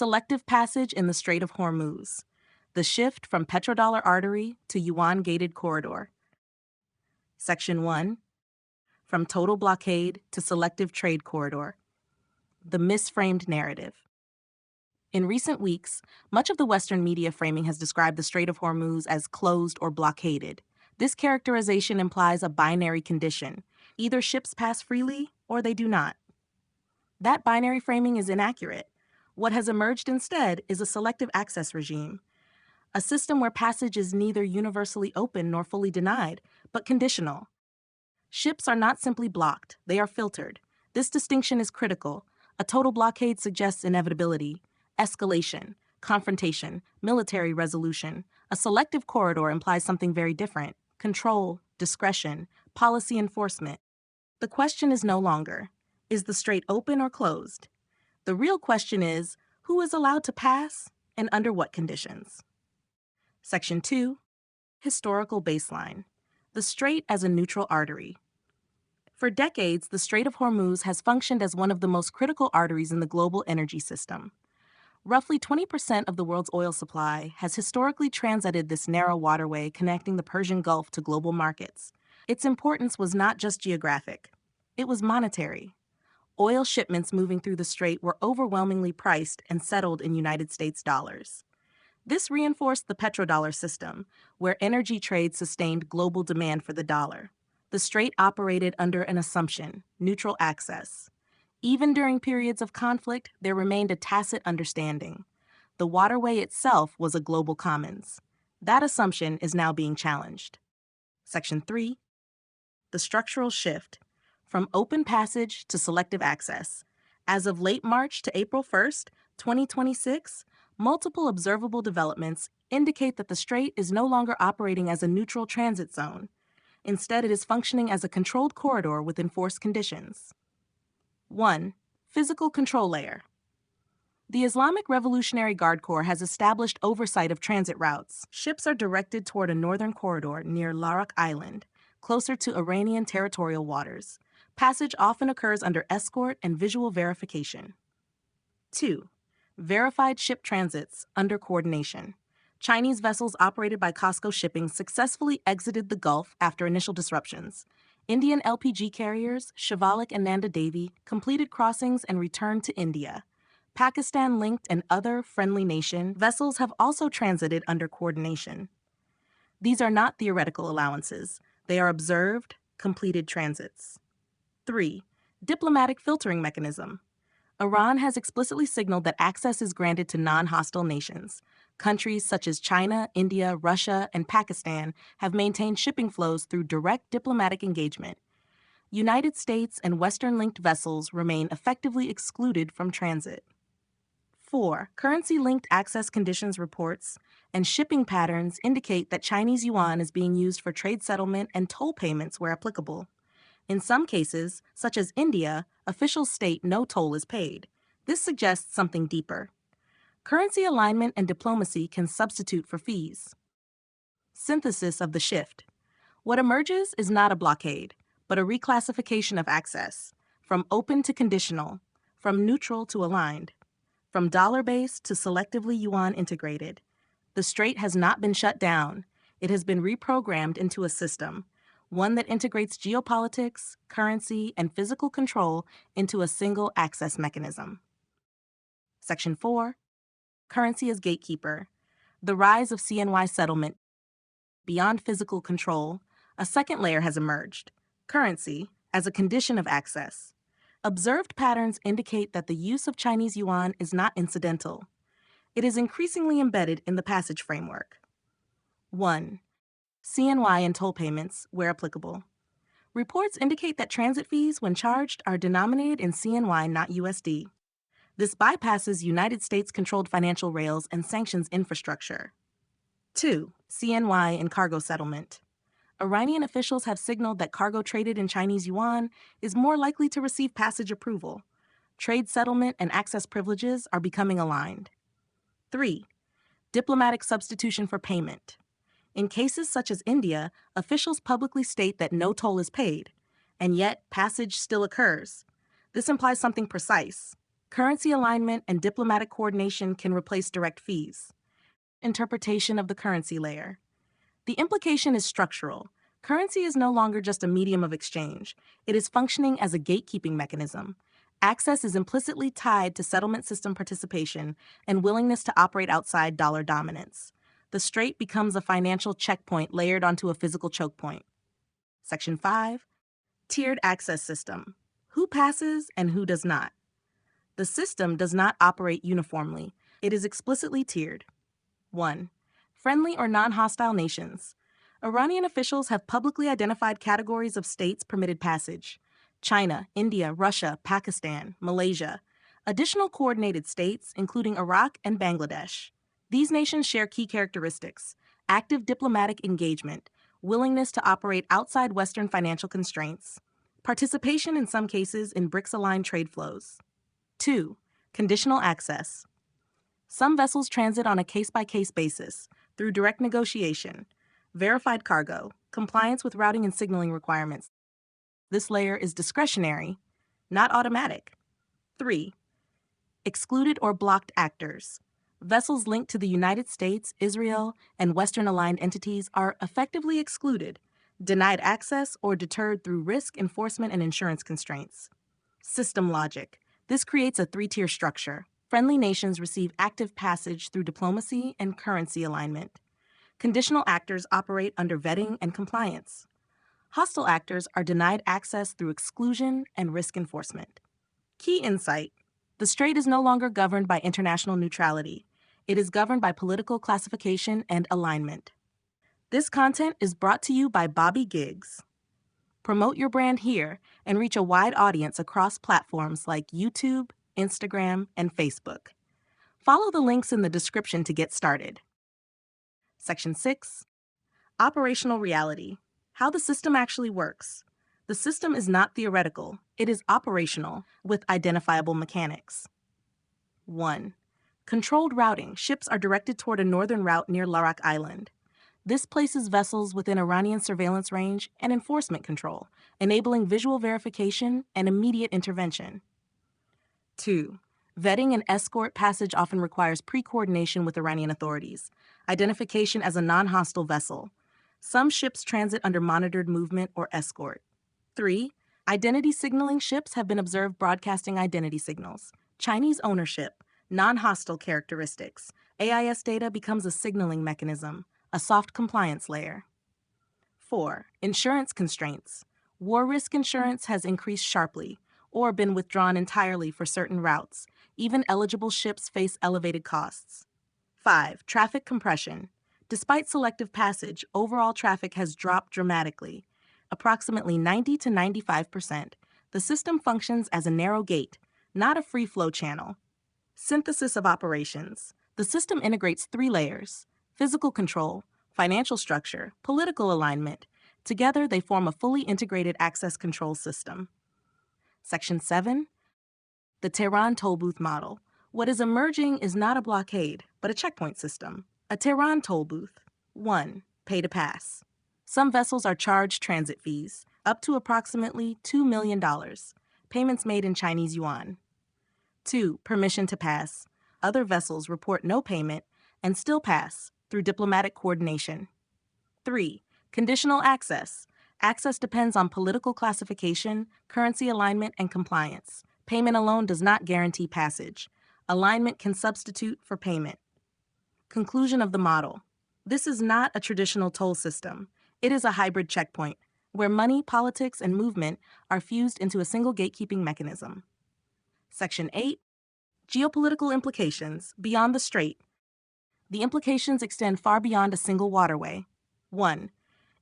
Selective passage in the Strait of Hormuz. The shift from Petrodollar Artery to Yuan-Gated corridor. Section 1. From total blockade to selective trade corridor. The misframed narrative. In recent weeks, much of the Western media framing has described the Strait of Hormuz as closed or blockaded. This characterization implies a binary condition. Either ships pass freely or they do not. That binary framing is inaccurate. What has emerged instead is a selective access regime, a system where passage is neither universally open nor fully denied, but conditional. Ships are not simply blocked, they are filtered. This distinction is critical. A total blockade suggests inevitability, escalation, confrontation, military resolution. A selective corridor implies something very different: control, discretion, policy enforcement. The question is no longer, is the strait open or closed? The real question is, who is allowed to pass and under what conditions? Section 2. Historical baseline. The strait as a neutral artery. For decades, the Strait of Hormuz has functioned as one of the most critical arteries in the global energy system. Roughly 20% of the world's oil supply has historically transited this narrow waterway connecting the Persian Gulf to global markets. Its importance was not just geographic, it was monetary. Oil shipments moving through the strait were overwhelmingly priced and settled in United States dollars. This reinforced the petrodollar system, where energy trade sustained global demand for the dollar. The strait operated under an assumption: neutral access. Even during periods of conflict, there remained a tacit understanding. The waterway itself was a global commons. That assumption is now being challenged. Section 3. The structural shift. From open passage to selective access. As of late March to April 1st, 2026, multiple observable developments indicate that the strait is no longer operating as a neutral transit zone. Instead, it is functioning as a controlled corridor with enforced conditions. 1. Physical control layer. The Islamic Revolutionary Guard Corps has established oversight of transit routes. Ships are directed toward a northern corridor near Larak Island, closer to Iranian territorial waters. Passage often occurs under escort and visual verification. 2. Verified ship transits under coordination. Chinese vessels operated by COSCO Shipping successfully exited the Gulf after initial disruptions. Indian LPG carriers, Shivalik and Nanda Devi, completed crossings and returned to India. Pakistan-linked and other friendly nation vessels have also transited under coordination. These are not theoretical allowances. They are observed, completed transits. 3. Diplomatic filtering mechanism. Iran has explicitly signaled that access is granted to non-hostile nations. Countries such as China, India, Russia, and Pakistan have maintained shipping flows through direct diplomatic engagement. United States and Western-linked vessels remain effectively excluded from transit. 4. Currency-linked access conditions reports and shipping patterns indicate that Chinese yuan is being used for trade settlement and toll payments where applicable. In some cases, such as India, officials state no toll is paid. This suggests something deeper. Currency alignment and diplomacy can substitute for fees. Synthesis of the shift. What emerges is not a blockade, but a reclassification of access, from open to conditional, from neutral to aligned, from dollar-based to selectively yuan integrated. The strait has not been shut down. It has been reprogrammed into a system, one that integrates geopolitics, currency, and physical control into a single access mechanism. Section 4. Currency as gatekeeper. The rise of CNY settlement. Beyond physical control, a second layer has emerged: currency as a condition of access. Observed patterns indicate that the use of Chinese yuan is not incidental. It is increasingly embedded in the passage framework. 1. CNY and toll payments, where applicable. Reports indicate that transit fees, when charged, are denominated in CNY, not USD. This bypasses United States-controlled financial rails and sanctions infrastructure. 2. CNY and cargo settlement. Iranian officials have signaled that cargo traded in Chinese yuan is more likely to receive passage approval. Trade settlement and access privileges are becoming aligned. 3. Diplomatic substitution for payment. In cases such as India, officials publicly state that no toll is paid, and yet passage still occurs. This implies something precise: Currency alignment and diplomatic coordination can replace direct fees. Interpretation of the currency layer. The implication is structural. Currency is no longer just a medium of exchange. It is functioning as a gatekeeping mechanism. Access is implicitly tied to settlement system participation and willingness to operate outside dollar dominance. The strait becomes a financial checkpoint layered onto a physical choke point. Section 5. Tiered access system. Who passes and who does not? The system does not operate uniformly. It is explicitly tiered. 1. Friendly or non-hostile nations. Iranian officials have publicly identified categories of states permitted passage: China, India, Russia, Pakistan, Malaysia. Additional coordinated states, including Iraq and Bangladesh. These nations share key characteristics: active diplomatic engagement, willingness to operate outside Western financial constraints, participation in some cases in BRICS-aligned trade flows. 2. Conditional access. Some vessels transit on a case-by-case basis through direct negotiation, verified cargo, compliance with routing and signaling requirements. This layer is discretionary, not automatic. 3. Excluded or blocked actors. Vessels linked to the United States, Israel, and Western-aligned entities are effectively excluded, denied access, or deterred through risk, enforcement, and insurance constraints. System logic. This creates a three-tier structure. Friendly nations receive active passage through diplomacy and currency alignment. Conditional actors operate under vetting and compliance. Hostile actors are denied access through exclusion and risk enforcement. Key insight: the strait is no longer governed by international neutrality. It is governed by political classification and alignment. This content is brought to you by Bobby Giggs. Promote your brand here and reach a wide audience across platforms like YouTube, Instagram, and Facebook. Follow the links in the description to get started. Section 6. Operational reality. How the system actually works. The system is not theoretical. It is operational with identifiable mechanics. 1. Controlled routing. Ships are directed toward a northern route near Larak Island. This places vessels within Iranian surveillance range and enforcement control, enabling visual verification and immediate intervention. 2. Vetting and escort passage often requires pre-coordination with Iranian authorities. Identification as a non-hostile vessel. Some ships transit under monitored movement or escort. 3. Identity signaling. Ships have been observed broadcasting identity signals. Chinese ownership. Non-hostile characteristics. AIS data becomes a signaling mechanism, a soft compliance layer. 4. Insurance constraints. War risk insurance has increased sharply or been withdrawn entirely for certain routes. Even eligible ships face elevated costs. 5. Traffic compression. Despite selective passage, overall traffic has dropped dramatically, approximately 90 to 95%. The system functions as a narrow gate, not a free-flow channel. Synthesis of operations. The system integrates 3 layers: physical control, financial structure, political alignment. Together, they form a fully integrated access control system. Section 7. The Tehran toll booth model. What is emerging is not a blockade, but a checkpoint system. A Tehran toll booth. 1. Pay to pass. Some vessels are charged transit fees, up to approximately $2 million. Payments made in Chinese yuan. 2. Permission to pass. Other vessels report no payment and still pass through diplomatic coordination. 3. Conditional access. Access depends on political classification, currency alignment, and compliance. Payment alone does not guarantee passage. Alignment can substitute for payment. Conclusion of the model. This is not a traditional toll system. It is a hybrid checkpoint, where money, politics, and movement are fused into a single gatekeeping mechanism. Section 8. Geopolitical implications beyond the strait. The implications extend far beyond a single waterway. 1.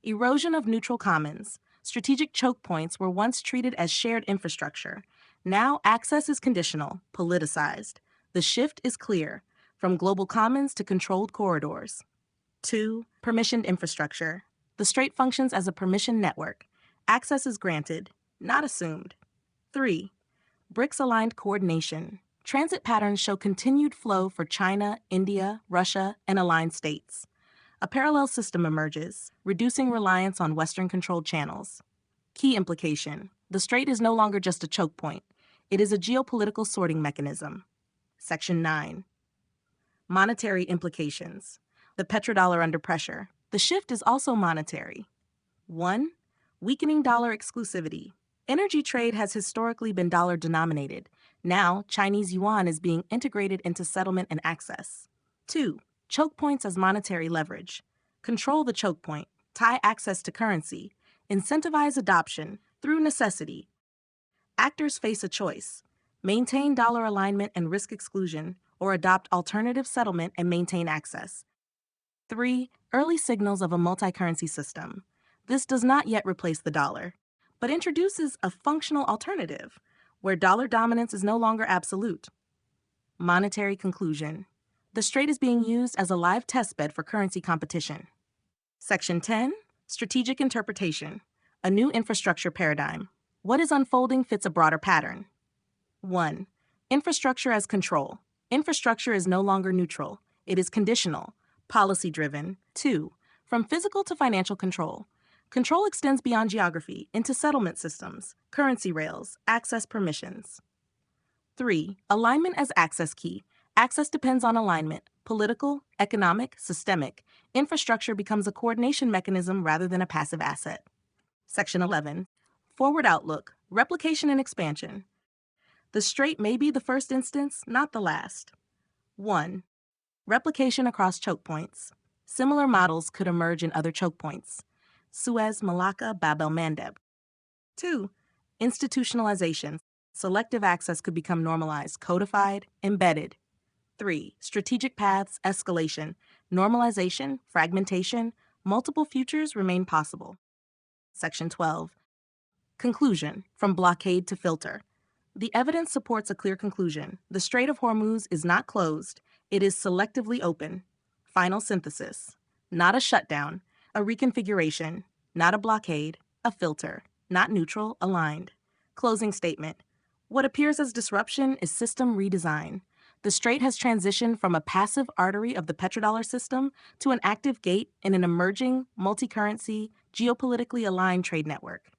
Erosion of neutral commons. Strategic choke points were once treated as shared infrastructure. Now access is conditional, politicized. The shift is clear, from global commons to controlled corridors. 2. Permissioned infrastructure. The strait functions as a permission network. Access is granted, not assumed. 3. BRICS-aligned coordination. Transit patterns show continued flow for China, India, Russia, and aligned states. A parallel system emerges, reducing reliance on Western-controlled channels. Key implication: the strait is no longer just a choke point. It is a geopolitical sorting mechanism. Section 9. Monetary implications. The petrodollar under pressure. The shift is also monetary. 1. Weakening dollar exclusivity. Energy trade has historically been dollar denominated. Now, Chinese yuan is being integrated into settlement and access. 2. Choke points as monetary leverage. Control the choke point. Tie access to currency. Incentivize adoption through necessity. Actors face a choice: maintain dollar alignment and risk exclusion, or adopt alternative settlement and maintain access. 3. Early signals of a multi-currency system. This does not yet replace the dollar, but introduces a functional alternative where dollar dominance is no longer absolute. Monetary conclusion. The Strait is being used as a live testbed for currency competition. Section 10. Strategic interpretation. A new infrastructure paradigm. What is unfolding fits a broader pattern. 1. Infrastructure as control. Infrastructure is no longer neutral. It is conditional, policy-driven. 2. From physical to financial control. Control extends beyond geography into settlement systems, currency rails, access permissions. 3. Alignment as access key. Access depends on alignment. Political, economic, systemic. Infrastructure becomes a coordination mechanism rather than a passive asset. Section 11. Forward outlook, replication and expansion. The Strait may be the first instance, not the last. 1. Replication across choke points. Similar models could emerge in other choke points. Suez, Malacca, Bab el-Mandeb. 2. Institutionalization. Selective access could become normalized, codified, embedded. 3. Strategic paths, escalation. Normalization, fragmentation, multiple futures remain possible. Section 12. Conclusion. From blockade to filter. The evidence supports a clear conclusion. The Strait of Hormuz is not closed. It is selectively open. Final synthesis. Not a shutdown, a reconfiguration. Not a blockade, a filter. Not neutral, aligned. Closing statement. What appears as disruption is system redesign. The Strait has transitioned from a passive artery of the petrodollar system to an active gate in an emerging, multi-currency, geopolitically aligned trade network.